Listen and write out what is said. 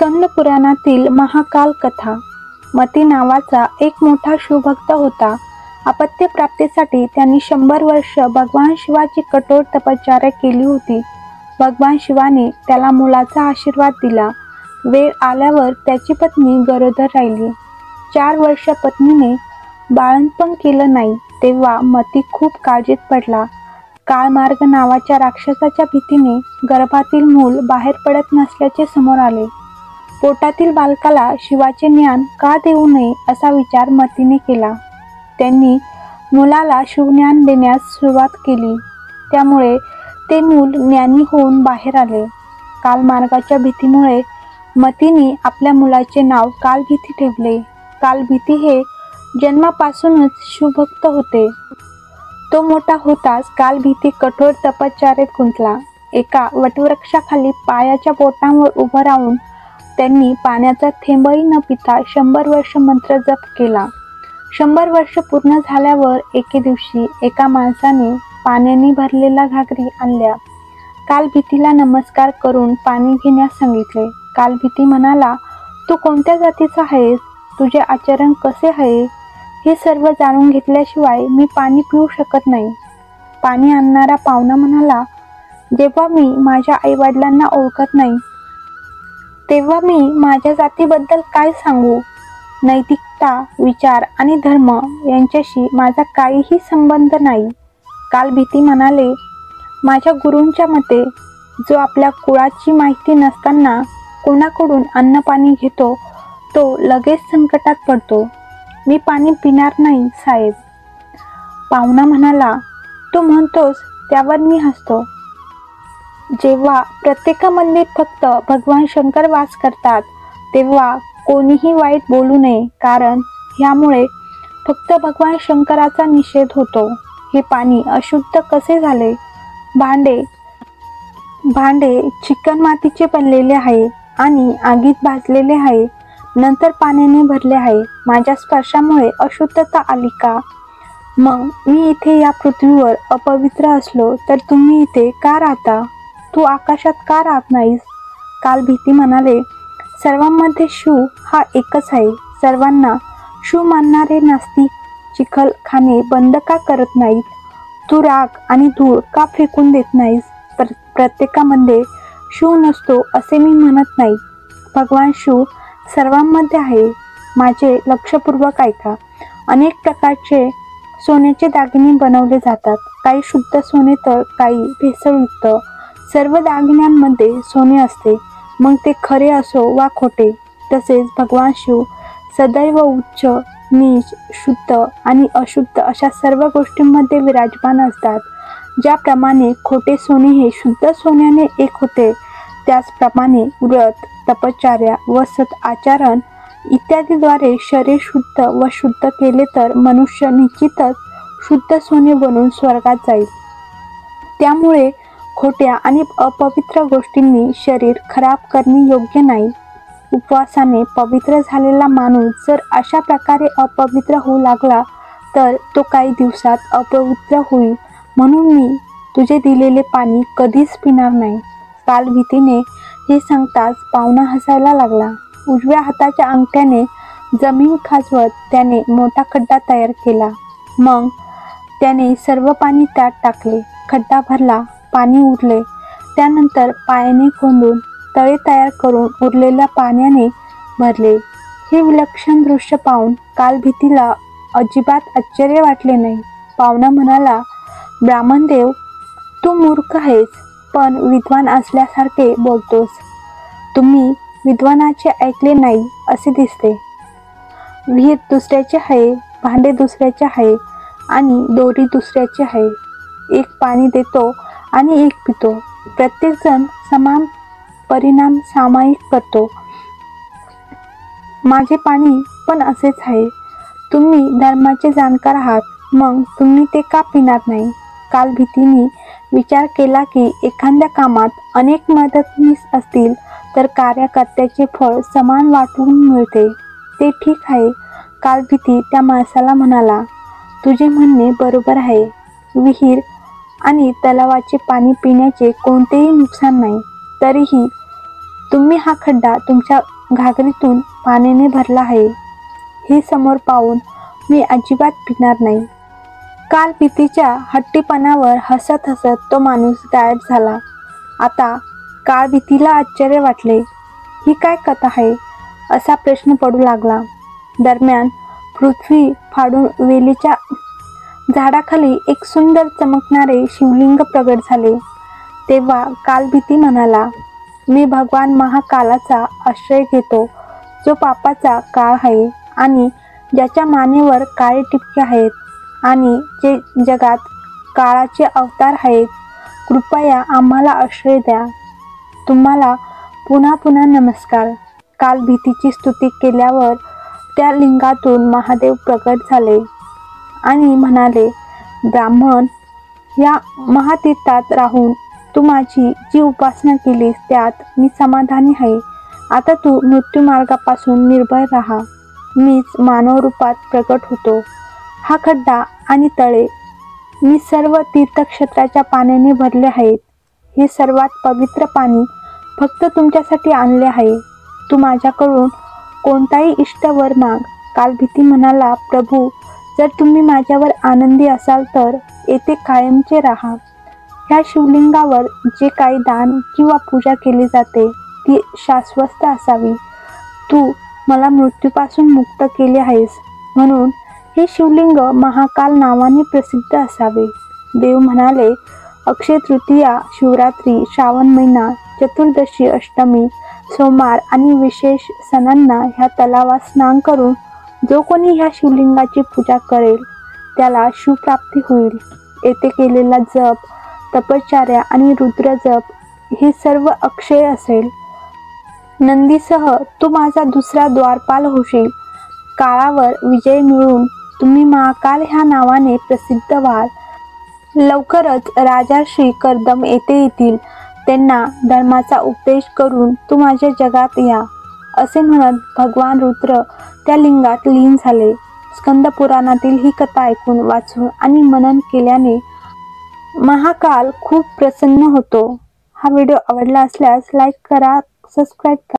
स्कंद पुराणातील महाकाल कथा. मती नावाचा एक मोठा शिवभक्त होता. अपत्य प्राप्तीसाठी त्यांनी 100 वर्ष भगवान शिवाची कठोर तपश्चर्या केली होती. भगवान शिवाने त्याला मुलाचा आशीर्वाद दिला. वेळ आल्यावर त्याची पत्नी गरोदर राहिली. 4 वर्ष पत्नीने बाळंतपण केलं नाही तेव्हा मती खूप काळजीत पडला. काळमार्ग नावाच्या राक्षसाच्या भीतीने गर्भातील मूल बाहेर पडत नसल्याचे समोर आले. पोटातील बालकाला शिवाचे ज्ञान का देऊ नये असा विचार मतीने केला. त्यांनी मुलाला शिवज्ञान देण्यास सुरुवात केली. त्यामुळे ते मूल ज्ञानी होऊन बाहेर आले. कालमार्गाच्या भीतीमुळे मतीने आपल्या मुलाचे नाव कालभीती ठेवले. कालभीती हे जन्मापासूनच शिवभक्त होते. तो मोठा होताच कालभीती कठोर तपश्चर्येत गुंतला. एका वटवृक्षाखाली पायाच्या बोटांवर उभं राहून त्यांनी पाण्याचा थेंबही न पिता 100 वर्ष मंत्र जप केला. 100 वर्ष पूर्ण झाल्यावर एके दिवशी एका माणसाने पाण्याने भरलेला घागरी आणल्या. कालभीतीला नमस्कार करून पाणी घेण्यास सांगितले. कालभीती म्हणाला, तू कोणत्या जातीचा आहेस? तुझे आचरण कसे आहे? हे सर्व जाणून घेतल्याशिवाय मी पाणी पिऊ शकत नाही. पाणी आणणारा पाहुणा म्हणाला, जेव्हा मी माझ्या आईवडिलांना ओळखत नाही तेव्हा मी माझ्या जातीबद्दल काय सांगू? नैतिकता, विचार आणि धर्म यांच्याशी माझा काहीही संबंध नाही. कालभीती म्हणाले, माझ्या गुरूंच्या मते जो आपल्या कुळाची माहिती नसताना कोणाकडून अन्न पाणी घेतो तो लगेच संकटात पडतो. मी पाणी पिणार नाही साहेब. पाहुणा म्हणाला, तू म्हणतोस त्यावर मी हसतो. जेव्हा प्रत्येकामध्ये फक्त भगवान शंकर वास करतात तेव्हा कोणीही वाईट बोलू नये, कारण ह्यामुळे फक्त भगवान शंकराचा निषेध होतो. हे पाणी अशुद्ध कसे झाले? भांडे चिकन मातीचे बनलेले आहे आणि आगीत भाजलेले आहे, नंतर पाण्याने भरले आहे. माझ्या स्पर्शामुळे अशुद्धता आली का? मग मी इथे या पृथ्वीवर अपवित्र असलो तर तुम्ही इथे का राहता? तू आकाशात का राहत नाहीस? कालभीती म्हणाले, सर्वांमध्ये शिव हा एकच आहे. सर्वांना शिव मानणारे नास्तिक चिखलखाने बंद का करत नाहीत? तू राग आणि धूळ का फेकून देत नाहीस? प्रत्येकामध्ये शिव नसतो असे मी म्हणत नाही. भगवान शिव सर्वांमध्ये आहे. माझे लक्षपूर्वक ऐका. अनेक प्रकारचे सोन्याचे दागिने बनवले जातात. काही शुद्ध सोने तर काही भेसळयुक्त. सर्व दागिन्यांमध्ये सोने असते, मग ते खरे असो वा खोटे. तसेच भगवान शिव सदैव उच्च, नीच, शुद्ध आणि अशुद्ध अशा सर्व गोष्टींमध्ये विराजमान असतात. ज्याप्रमाणे खोटे सोने हे शुद्ध सोन्याने एक होते, त्याचप्रमाणे व्रत, तपश्चर्या व सत आचरण इत्यादीद्वारे शरीर शुद्ध व शुद्ध केले तर मनुष्य निश्चितच शुद्ध सोने बनून स्वर्गात जाईल. त्यामुळे खोट्या आणि अपवित्र गोष्टींनी शरीर खराब करणे योग्य नाही. उपवासाने पवित्र झालेला माणूस जर अशा प्रकारे अपवित्र होऊ लागला तर तो काही दिवसात अपवित्र होईल. म्हणून मी तुझे दिलेले पाणी कधीच पिणार नाही. कालभीतीने हे सांगताच पाहुणा हसायला लागला. उजव्या हाताच्या अंगठ्याने जमीन खाजवत त्याने मोठा खड्डा तयार केला. मग त्याने सर्व पाणी त्यात टाकले. खड्डा भरला, पाणी उरले. त्यानंतर पायाने खोदून तळे तयार करून उरलेल्या पाण्याने भरले. हे विलक्षण दृश्य पाहून कालभीतीला अजिबात आश्चर्य वाटले नाही. पाहुणा म्हणाला, ब्राह्मणदेव, तू मूर्ख आहेस, पण विद्वान असल्यासारखे बोलतोस. तुम्ही विद्वानाचे ऐकले नाही असे दिसते. विहीर दुसऱ्याचे आहे, भांडे दुसऱ्याचे आहे आणि दोरी दुसऱ्याची आहे. एक पाणी देतो आणि एक पितो. प्रत्येकजण समान परिणाम सामायिक करतो. माझे पाणी पण असेच आहे. तुम्ही धर्माचे जाणकार आहात, मग तुम्ही ते का पिणार नाही? कालभीतीने विचार केला की एखाद्या कामात अनेक मदतनीस असतील तर कार्यकर्त्याचे फळ समान वाटून मिळते. ते ठीक आहे. कालभीती त्या माणसाला म्हणाला, तुझे म्हणणे बरोबर आहे. विहीर आणि तलावाचे पाणी पिण्याचे कोणतेही नुकसान नाही. तरीही तुम्ही हा खड्डा तुमच्या घागरीतून पाण्याने भरला आहे हे समोर पाहून मी अजिबात भिणार नाही. काल भीतीच्या हट्टीपणावर हसत हसत तो माणूस गायब झाला. आता काळ भीतीला आश्चर्य वाटले. ही काय कथा आहे असा प्रश्न पडू लागला. दरम्यान पृथ्वी फाडून वेलीच्या झाडाखाली एक सुंदर चमकणारे शिवलिंग प्रगट झाले. तेव्हा कालभीती म्हणाला, मी भगवान महाकालाचा आश्रय घेतो, जो पापाचा काळ आहे आणि ज्याच्या मानेवर काळे टिपके आहेत आणि जे जगात काळाचे अवतार आहेत. कृपया आम्हाला आश्रय द्या. तुम्हाला पुन्हा पुन्हा नमस्कार. काल भीतीची स्तुती केल्यावर त्या लिंगातून महादेव प्रकट झाले आणि म्हणाले, ब्राह्मण, या महातीर्थात राहून तू माझी जी उपासना केलीस त्यात मी समाधानी आहे. आता तू मृत्यूमार्गापासून निर्भय राहा. मीच मानव रूपात प्रकट होतो. हा खड्डा आणि तळे मी सर्व तीर्थक्षेत्राच्या पाण्याने भरले आहेत. हे सर्वात पवित्र पाणी फक्त तुमच्यासाठी आणले आहे. तू माझ्याकडून कोणताही इष्टवर माग. कालभीती म्हणाला, प्रभू, जर तुम्ही माझ्यावर आनंदी असाल तर येथे कायमचे राहा. ह्या शिवलिंगावर जे काही दान किंवा पूजा केली जाते ती शाश्वत असावी. तू मला मृत्यूपासून मुक्त केले आहेस म्हणून हे शिवलिंग महाकाल नावाने प्रसिद्ध असावे. देव म्हणाले, अक्षय तृतीया, शिवरात्री, श्रावण महिना, चतुर्दशी, अष्टमी, सोमवार आणि विशेष सणांना ह्या तलावात स्नान करून जो कोणी ह्या शिवलिंगाची पूजा करेल त्याला शिवप्राप्ती होईल. येथे केलेला जप, तपश्चर्या आणि रुद्रजप हे सर्व अक्षय असेल. नंदीसह तू माझा दुसरा द्वारपाल होशील. काळावर विजय मिळवून तुम्ही महाकाल ह्या नावाने प्रसिद्ध व्हाल. लवकरच राजर्षी कर्दम येथे येतील. त्यांना धर्माचा उपदेश करून तू माझ्या जगात या. असे म्हणत भगवान रुद्र त्या लिंगात लीन झाले. स्कंद पुराणातील ही कथा ऐकून, वाचून आणि मनन केल्याने महाकाल खूप प्रसन्न होतो. हा व्हिडिओ आवडला असल्यास लाईक करा, सबस्क्राईब करा.